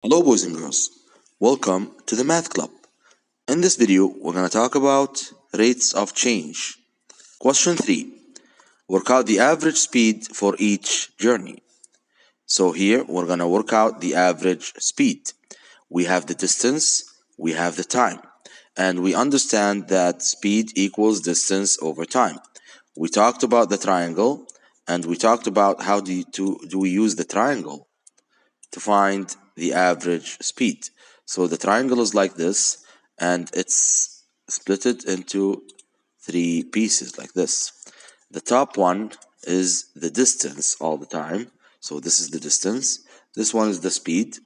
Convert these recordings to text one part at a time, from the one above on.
Hello boys and girls, welcome to the Math Club. In this video, we're going to talk about rates of change. Question 3. Work out the average speed for each journey. So here, we're going to work out the average speed. We have the distance, we have the time, and we understand that speed equals distance over time. We talked about the triangle, and we talked about how do we use the triangle to find the average speed. So the triangle is like this, and it's split it into three pieces like this. The top one is the distance all the time. So this is the distance. This one is the speed.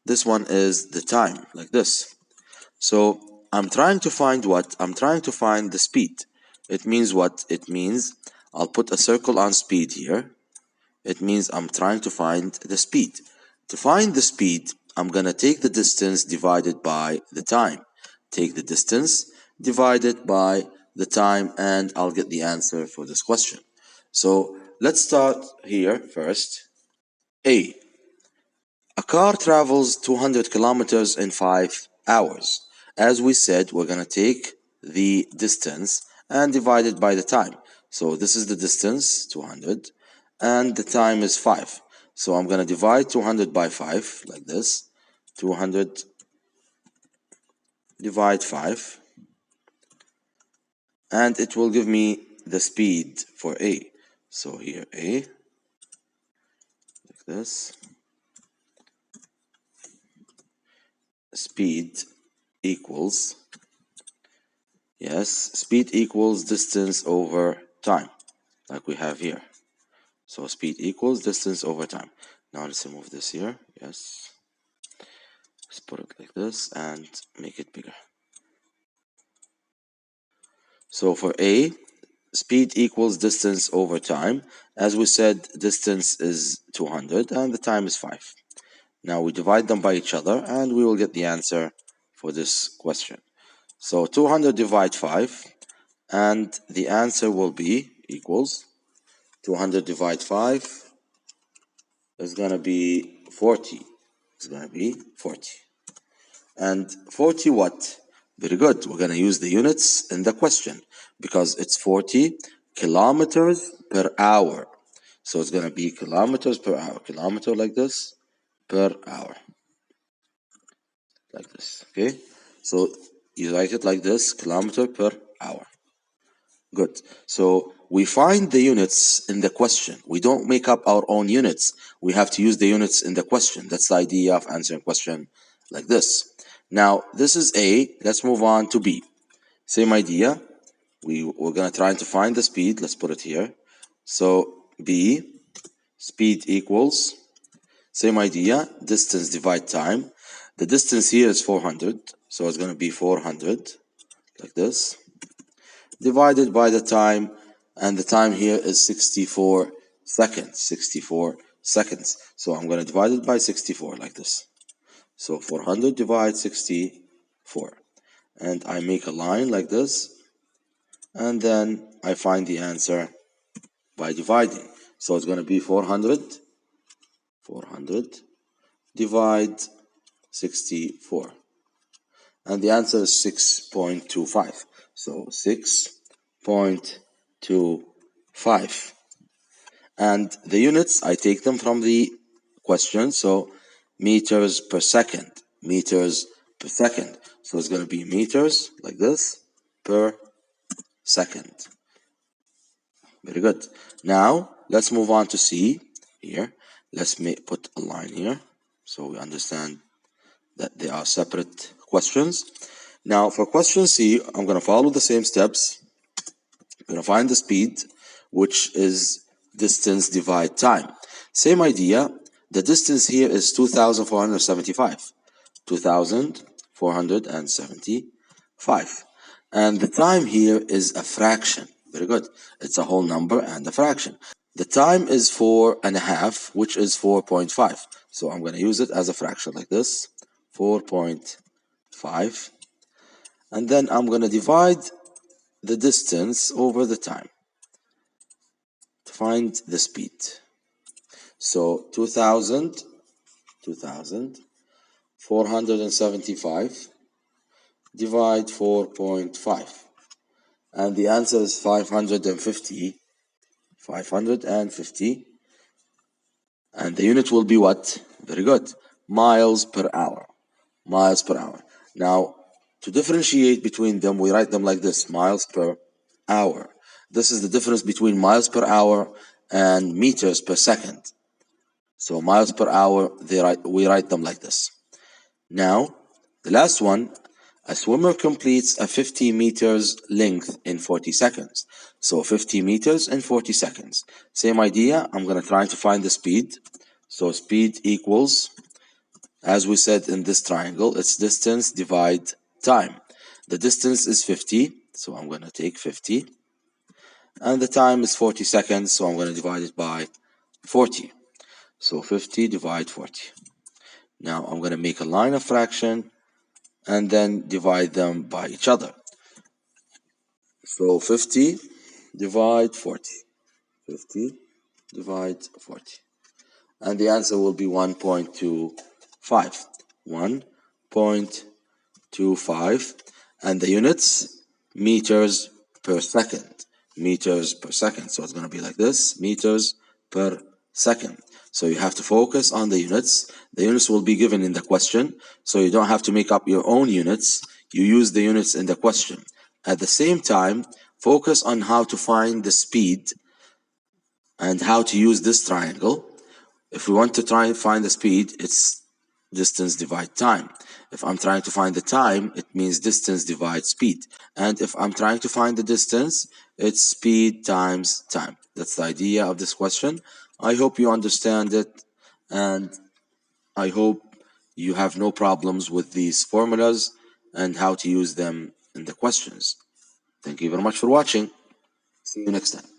This one is the time, like this. So I'm trying to find what? I'm trying to find the speed. It means what? It means I'll put a circle on speed here. It means I'm trying to find the speed. To find the speed, I'm going to take the distance divided by the time. Take the distance divided by the time, and I'll get the answer for this question. So let's start here first. A car travels 200 kilometers in 5 hours. As we said, we're going to take the distance and divide it by the time. So this is the distance, 200, and the time is 5. So I'm going to divide 200 by 5, like this. 200 divide 5. And it will give me the speed for A. So here A, like this. Speed equals, yes, speed equals distance over time, like we have here. So speed equals distance over time. Now let's remove this here. Yes. Let's put it like this and make it bigger. So for A, speed equals distance over time. As we said, distance is 200 and the time is 5. Now we divide them by each other and we will get the answer for this question. So 200 divide 5 and the answer will be equals 200 divide 5 is going to be 40. It's going to be 40. And 40 what? Very good. We're going to use the units in the question because it's 40 kilometers per hour. So it's going to be kilometers per hour. Kilometer like this per hour. Like this. Okay? So you write it like this, kilometer per hour. Good. So we find the units in the question. We don't make up our own units. We have to use the units in the question. That's the idea of answering a question like this. Now, this is A. Let's move on to B. Same idea. We're going to try to find the speed. Let's put it here. So B, speed equals, same idea, distance divide time. The distance here is 400. So it's going to be 400 like this, divided by the time, and the time here is 64 seconds. 64 seconds. So I'm going to divide it by 64 like this. So 400 divide 64. And I make a line like this. And then I find the answer by dividing. So it's going to be 400 divide 64. And the answer is 6.25. So 6.25. And the units, I take them from the question. So meters per second. Meters per second. So it's going to be meters like this per second. Very good. Now let's move on to C here. Let's put a line here so we understand that they are separate questions. Now for question C, I'm going to follow the same steps. I'm going to find the speed, which is distance divide time. Same idea. The distance here is 2,475. 2,475. And the time here is a fraction. Very good. It's a whole number and a fraction. The time is 4.5, which is 4.5. So I'm going to use it as a fraction like this. 4.5. And then I'm going to divide the distance over the time to find the speed. So 2,000 475 divide 4.5, and the answer is 550. 550, and the unit will be what? Very good. Miles per hour. Miles per hour. Now, to differentiate between them, we write them like this: miles per hour. This is the difference between miles per hour and meters per second. So miles per hour, we write them like this. Now, the last one, a swimmer completes a 50 meters length in 40 seconds. So 50 meters in 40 seconds. Same idea, I'm going to try to find the speed. So speed equals, as we said in this triangle, it's distance divide time. The distance is 50, so I'm going to take 50. And the time is 40 seconds, so I'm going to divide it by 40. So 50 divide 40. Now I'm going to make a line of fraction and then divide them by each other. So 50 divide 40. 50 divide 40. And the answer will be 1.25. 1.25. And the units, meters per second. Meters per second. So it's going to be like this: meters per second. So you have to focus on the units. The units will be given in the question, so you don't have to make up your own units. You use the units in the question. At the same time, focus on how to find the speed and how to use this triangle. If we want to try and find the speed, it's distance divide time. If I'm trying to find the time, it means distance divide speed. And if I'm trying to find the distance, it's speed times time. That's the idea of this question. I hope you understand it, and I hope you have no problems with these formulas and how to use them in the questions. Thank you very much for watching. See you next time.